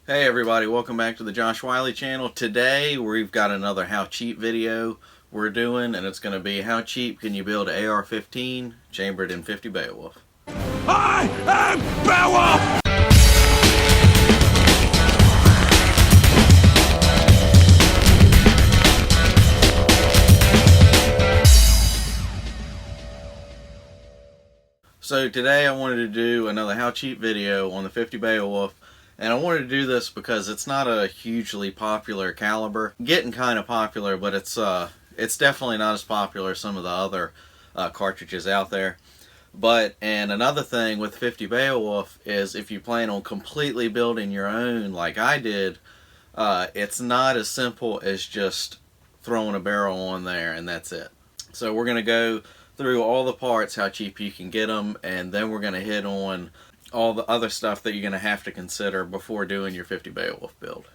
Hey everybody, welcome back to the Josh Wiley channel. Today we've got another how cheap video we're doing, and it's going to be how cheap can you build an AR15 chambered in 50 Beowulf. I am Beowulf! So today I wanted to do another how cheap video on the 50 Beowulf, and I wanted to do this because it's not a hugely popular caliber. Getting kind of popular, but it's definitely not as popular as some of the other cartridges out there. And another thing with 50 Beowulf is if you plan on completely building your own like I did, it's not as simple as just throwing a barrel on there and that's it. So we're going to go through all the parts, how cheap you can get them, and then we're going to hit on all the other stuff that you're going to have to consider before doing your 50 Beowulf build.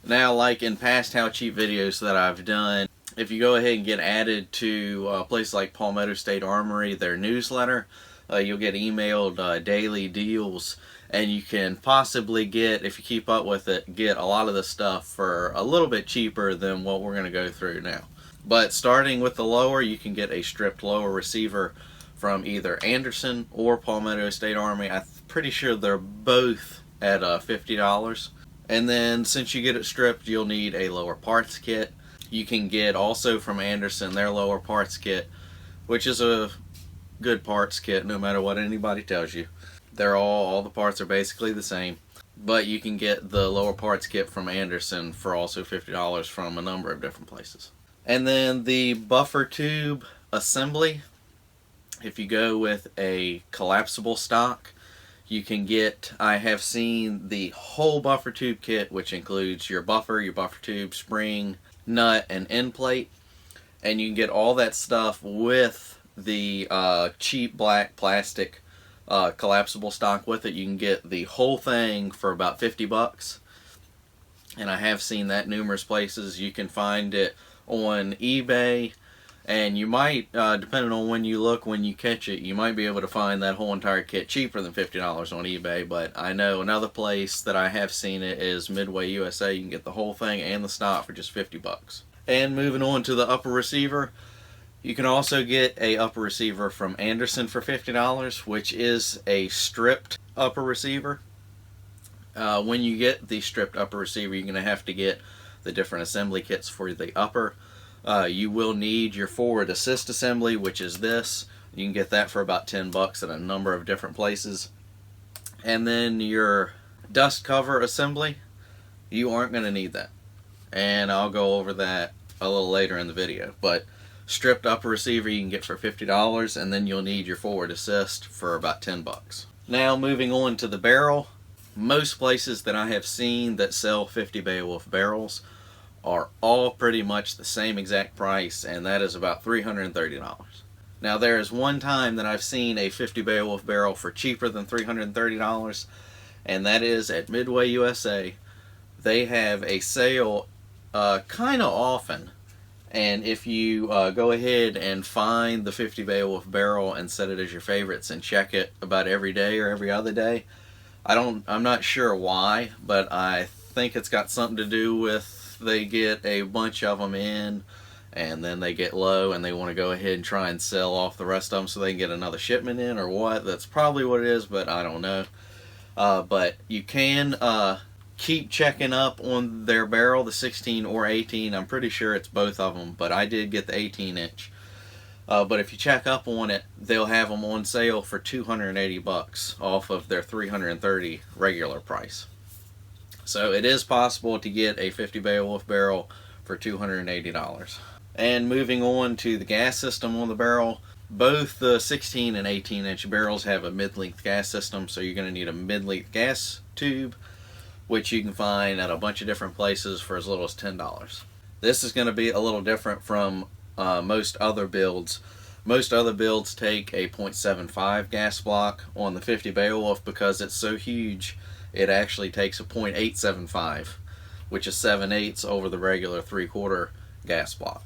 Now, like in past how cheap videos that I've done, if you go ahead and get added to places like Palmetto State Armory, their newsletter, you'll get emailed daily deals, and you can possibly get, if you keep up with it, get a lot of the stuff for a little bit cheaper than what we're going to go through now. But starting with the lower, you can get a stripped lower receiver from either Anderson or Palmetto State Armory. I'm pretty sure they're both at $50. And then since you get it stripped, you'll need a lower parts kit. You can get also from Anderson their lower parts kit, which is a good parts kit no matter what anybody tells you. They're all the parts are basically the same. But you can get the lower parts kit from Anderson for also $50 from a number of different places. And then the buffer tube assembly, if you go with a collapsible stock, you can get, I have seen the whole buffer tube kit, which includes your buffer tube, spring, nut, and end plate. And you can get all that stuff with the cheap black plastic collapsible stock with it. You can get the whole thing for about $50. And I have seen that numerous places. You can find it on eBay, and you might, depending on when you look, when you catch it, you might be able to find that whole entire kit cheaper than $50 on eBay. But I know another place that I have seen it is Midway USA. You can get the whole thing and the stock for just $50. And moving on to the upper receiver, you can also get a upper receiver from Anderson for $50, which is a stripped upper receiver. When you get the stripped upper receiver, you're going to have to get the different assembly kits for the upper. You will need your forward assist assembly, which is this. You can get that for about $10 at a number of different places. And then your dust cover assembly, you aren't going to need that. And I'll go over that a little later in the video. But stripped upper receiver you can get for $50, and then you'll need your forward assist for about $10. Now moving on to the barrel. Most places that I have seen that sell 50 Beowulf barrels are all pretty much the same exact price, and that is about $330. Now there is one time that I've seen a 50 Beowulf barrel for cheaper than $330, and that is at Midway USA. They have a sale kind of often, and if you go ahead and find the 50 Beowulf barrel and set it as your favorites and check it about every day or every other day, I'm not sure why, but I think it's got something to do with they get a bunch of them in and then they get low and they want to go ahead and try and sell off the rest of them so they can get another shipment in, or what. That's probably what it is, but I don't know. But you can keep checking up on their barrel, the 16 or 18. I'm pretty sure it's both of them, but I did get the 18-inch. But if you check up on it, they'll have them on sale for $280 off of their $330 regular price. So it is possible to get a 50 Beowulf barrel for $280. And moving on to the gas system on the barrel, both the 16 and 18-inch barrels have a mid-length gas system, so you're going to need a mid-length gas tube, which you can find at a bunch of different places for as little as $10. This is going to be a little different from most other builds. Most other builds take a .75 gas block. On the 50 Beowulf, because it's so huge, it actually takes a .875, which is 7/8 over the regular 3/4 gas block.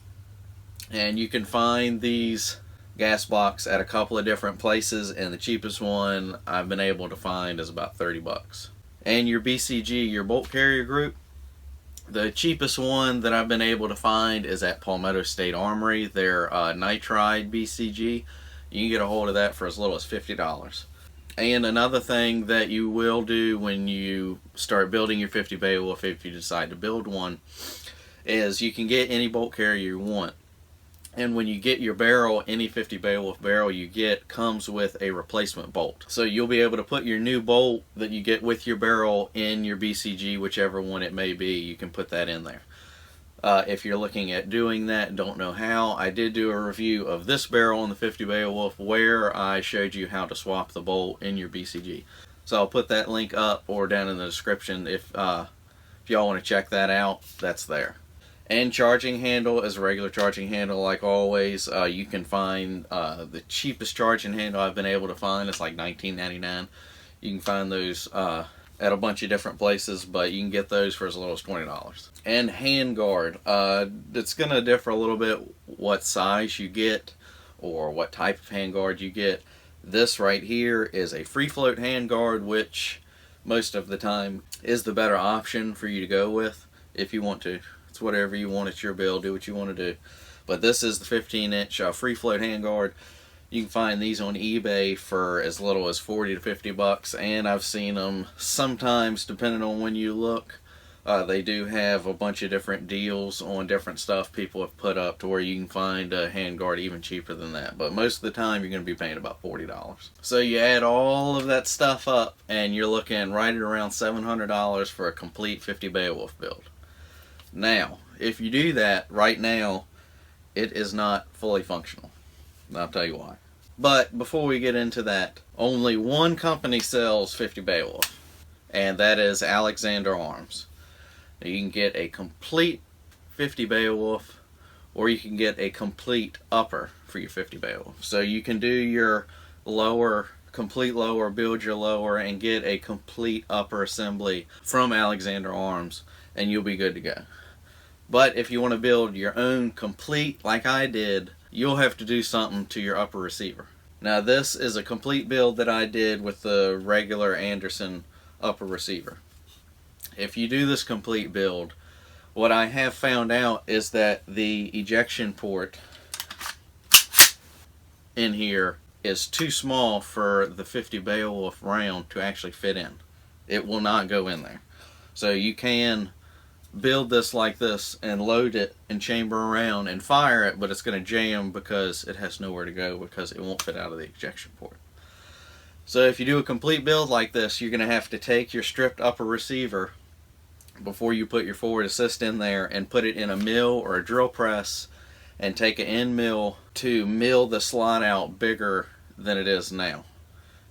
And you can find these gas blocks at a couple of different places, and the cheapest one I've been able to find is about $30. and your BCG, your bolt carrier group. The cheapest one that I've been able to find is at Palmetto State Armory. Their nitride BCG. You can get a hold of that for as little as $50. And another thing that you will do when you start building your 50 Beowulf, if you decide to build one, is you can get any bolt carrier you want. And when you get your barrel, any 50 Beowulf barrel you get comes with a replacement bolt. So you'll be able to put your new bolt that you get with your barrel in your BCG, whichever one it may be, you can put that in there. If you're looking at doing that, don't know how, I did do a review of this barrel on the 50 Beowulf where I showed you how to swap the bolt in your BCG. So I'll put that link up or down in the description if y'all want to check that out, that's there. And charging handle is a regular charging handle like always. You can find the cheapest charging handle I've been able to find. It's like $19.99. You can find those at a bunch of different places, but you can get those for as little as $20. And Handguard. It's going to differ a little bit what size you get or what type of handguard you get. This right here is a free float handguard, which most of the time is the better option for you to go with if you want to. It's whatever you want, it's your build, do what you want to do. But this is the 15-inch free float handguard. You can find these on eBay for as little as 40 to 50 bucks, and I've seen them sometimes, depending on when you look. They do have a bunch of different deals on different stuff people have put up to where you can find a handguard even cheaper than that. But most of the time, you're going to be paying about $40. So you add all of that stuff up, and you're looking right at around $700 for a complete 50 Beowulf build. Now, if you do that right now, it is not fully functional. I'll tell you why. But before we get into that, only one company sells 50 Beowulf, and that is Alexander Arms. Now, you can get a complete 50 Beowulf, or you can get a complete upper for your 50 Beowulf. So you can do your lower, complete lower, build your lower, and get a complete upper assembly from Alexander Arms, and you'll be good to go. But if you want to build your own complete, like I did, you'll have to do something to your upper receiver. Now this is a complete build that I did with the regular Anderson upper receiver. If you do this complete build, what I have found out is that the ejection port in here is too small for the 50 Beowulf round to actually fit in. It will not go in there. So you can build this like this and load it and chamber around and fire it, but it's going to jam because it has nowhere to go because it won't fit out of the ejection port. So if you do a complete build like this, you're going to have to take your stripped upper receiver before you put your forward assist in there and put it in a mill or a drill press and take an end mill to mill the slot out bigger than it is now.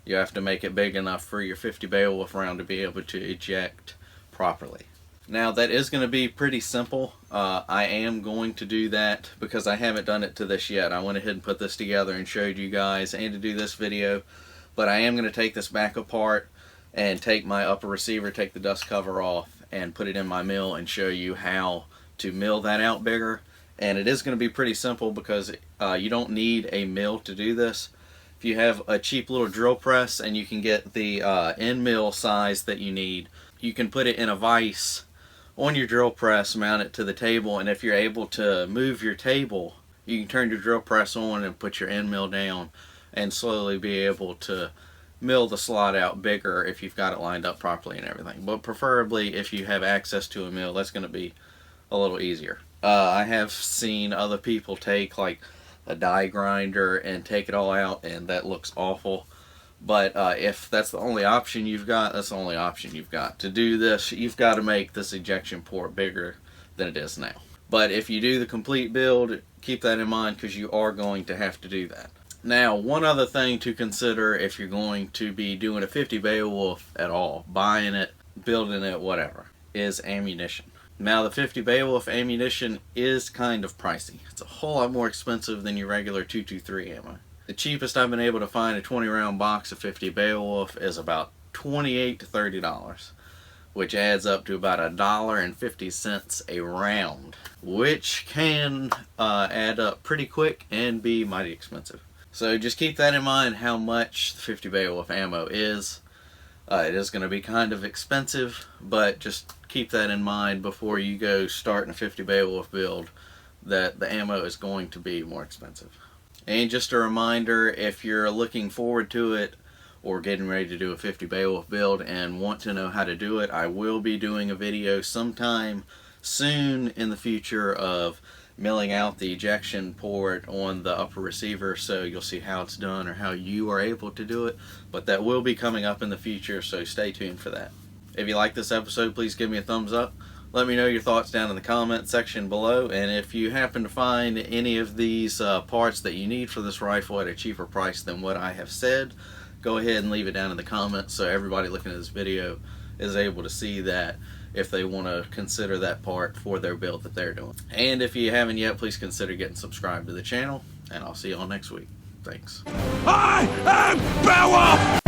You have to make it big enough for your 50 Beowulf round to be able to eject properly. Now that is going to be pretty simple. I am going to do that because I haven't done it to this yet. I went ahead and put this together and showed you guys and to do this video. But I am going to take this back apart and take my upper receiver, take the dust cover off, and put it in my mill and show you how to mill that out bigger. And it is going to be pretty simple because you don't need a mill to do this. If you have a cheap little drill press and you can get the end mill size that you need, you can put it in a vise on your drill press, mount it to the table, and if you're able to move your table, you can turn your drill press on and put your end mill down and slowly be able to mill the slot out bigger if you've got it lined up properly and everything. But preferably if you have access to a mill, that's going to be a little easier. I have seen other people take like a die grinder and take it all out, and that looks awful. But if that's the only option you've got, that's the only option you've got. To do this, you've got to make this ejection port bigger than it is now. But if you do the complete build, keep that in mind because you are going to have to do that. Now, one other thing to consider if you're going to be doing a 50 Beowulf at all, buying it, building it, whatever, is ammunition. Now, the 50 Beowulf ammunition is kind of pricey. It's a whole lot more expensive than your regular 223 ammo. The cheapest I've been able to find a 20 round box of 50 Beowulf is about $28 to $30, which adds up to about $1.50 a round, which can add up pretty quick and be mighty expensive. So just keep that in mind how much the 50 Beowulf ammo is. It is going to be kind of expensive, but just keep that in mind before you go starting a 50 Beowulf build, that the ammo is going to be more expensive. And just a reminder, if you're looking forward to it or getting ready to do a 50 Beowulf build and want to know how to do it, I will be doing a video sometime soon in the future of milling out the ejection port on the upper receiver, so you'll see how it's done or how you are able to do it. But that will be coming up in the future, so stay tuned for that. If you like this episode, please give me a thumbs up. Let me know your thoughts down in the comment section below, and if you happen to find any of these parts that you need for this rifle at a cheaper price than what I have said, go ahead and leave it down in the comments so everybody looking at this video is able to see that if they want to consider that part for their build that they're doing. And if you haven't yet, please consider getting subscribed to the channel, and I'll see y'all next week. Thanks. I am Beowulf!